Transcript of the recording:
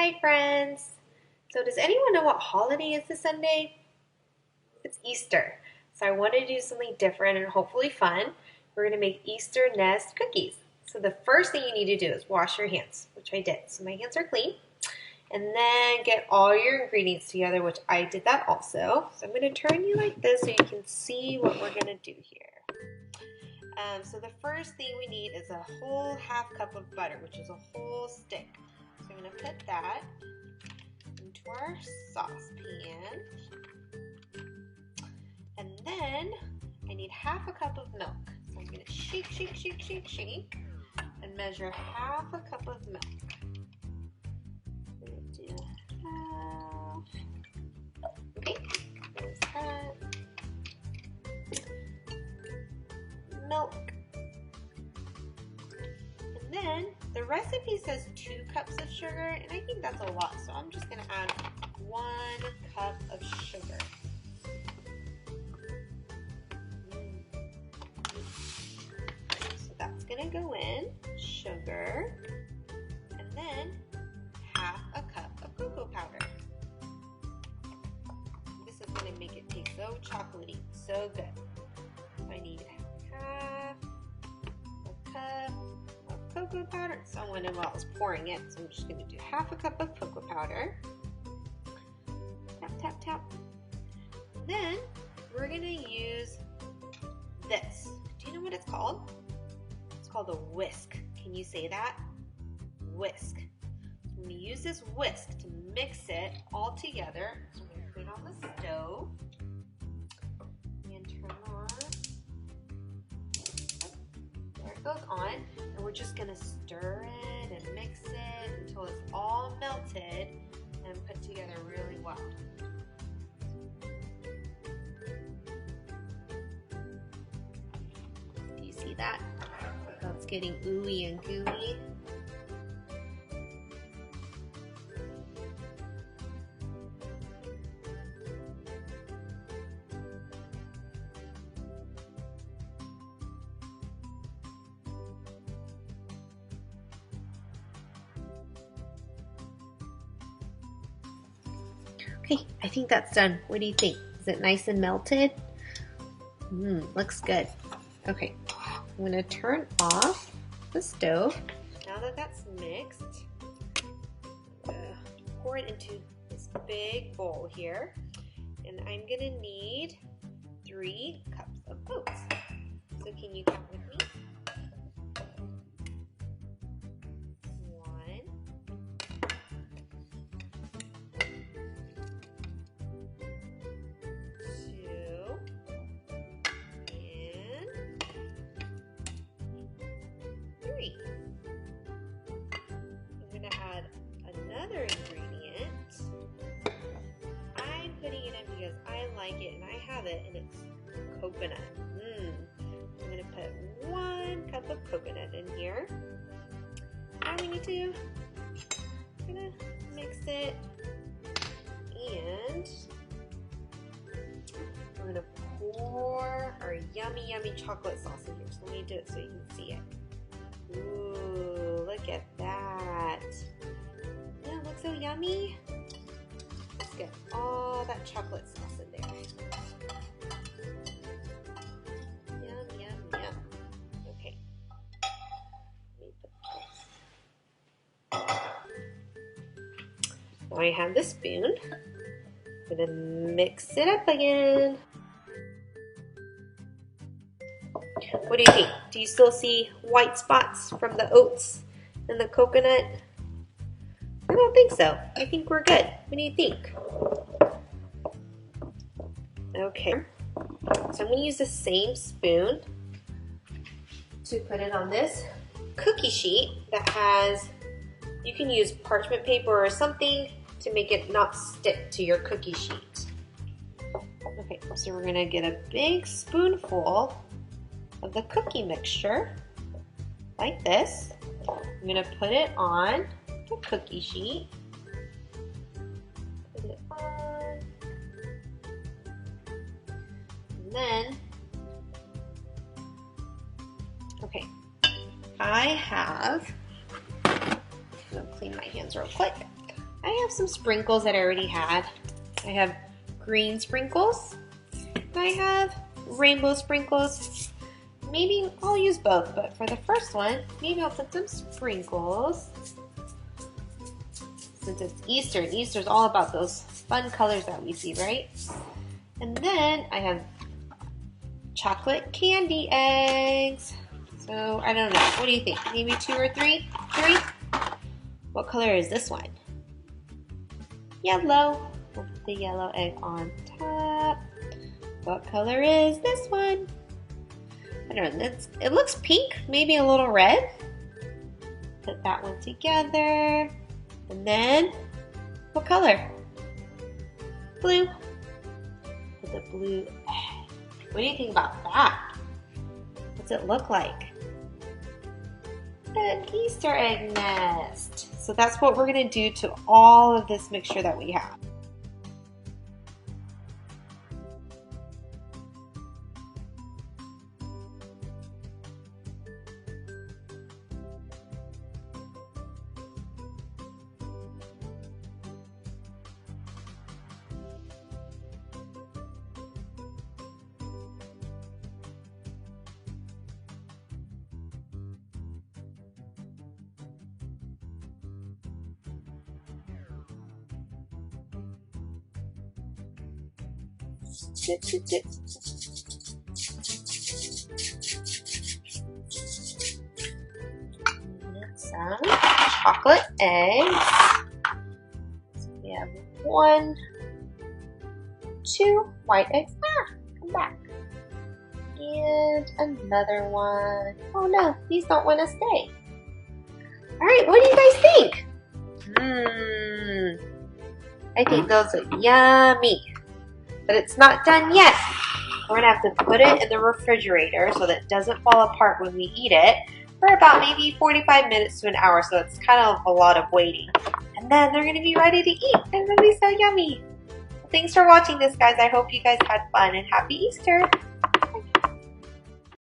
Hi friends! So does anyone know what holiday is this Sunday? It's Easter. So I wanted to do something different and hopefully fun. We're going to make Easter nest cookies. So the first thing you need to do is wash your hands, which I did. So my hands are clean. And then get all your ingredients together, which I did that also. So I'm going to turn you like this so you can see what we're going to do here. So the first thing we need is a whole half cup of butter, which is a whole stick. So I'm going to put that into our saucepan. And then I need half a cup of milk. So I'm going to shake, shake, shake, shake, shake, and measure half a cup of milk. I'm going to do half. Okay, there's that. Milk. And then the recipe says 2 cups of sugar, and I think that's a lot, so I'm just going to add 1 cup of sugar. So that's going to go in, sugar, and then half a cup of cocoa powder. This is going to make it taste so chocolatey, so good. So I need half a cup of cocoa powder. Someone while I was pouring it, so I'm just going to do half a cup of cocoa powder. Tap, tap, tap. Then we're going to use this. Do you know what it's called? It's called a whisk. Can you say that? Whisk. I'm going to use this whisk to mix it all together. So I'm going to put it on the stove and turn on. There it goes on. And we're just going to stir it and mix it until it's all melted and put together really well. Do you see that? Look how it's getting ooey and gooey. Okay, I think that's done. What do you think? Is it nice and melted? Looks good. Okay, I'm gonna turn off the stove. Now that that's mixed, I'm gonna pour it into this big bowl here. And I'm gonna need 3 cups of oats. So can you count with me? 1, 2, and 3. I'm going to add another ingredient. I'm putting it in because I like it and I have it, and it's coconut. I'm going to put 1 cup of coconut in here. Now we need to mix it, and we're going to pour our yummy, yummy chocolate sauce in here. So let me do it so you can see it. Ooh, look at that. Doesn't it look so yummy? Let's get all that chocolate sauce in there. Yum, yum, yum. Okay. Let me put this. Now I have the spoon. I'm gonna mix it up again. What do you think? Do you still see white spots from the oats and the coconut? I don't think so. I think we're good. What do you think? Okay. So I'm going to use the same spoon to put it on this cookie sheet that has, you can use parchment paper or something to make it not stick to your cookie sheet. Okay, so we're going to get a big spoonful of the cookie mixture, like this. I'm going to put it on the cookie sheet. Put it on. And then, okay, I have, I'm going to clean my hands real quick. I have some sprinkles that I already had. I have green sprinkles. I have rainbow sprinkles. Maybe I'll use both, but for the first one, maybe I'll put some sprinkles. Since it's Easter, and Easter's all about those fun colors that we see, right? And then I have chocolate candy eggs. So I don't know, what do you think? Maybe 2 or 3? 3? What color is this one? Yellow. We'll put the yellow egg on top. What color is this one? I don't know, it looks pink, maybe a little red. Put that one together. And then, what color? Blue. Put the blue egg. What do you think about that? What's it look like? An Easter egg nest. So that's what we're gonna do to all of this mixture that we have. Dip, dip, dip. Some chocolate eggs. So we have 1, 2 white eggs. Come back. And another one. Oh no, these don't want to stay. Alright, what do you guys think? I think those look yummy. But it's not done yet. We're gonna have to put it in the refrigerator so that it doesn't fall apart when we eat it for about maybe 45 minutes to an hour. So it's kind of a lot of waiting. And then they're gonna be ready to eat. They're gonna be so yummy. Well, thanks for watching this, guys. I hope you guys had fun and happy Easter.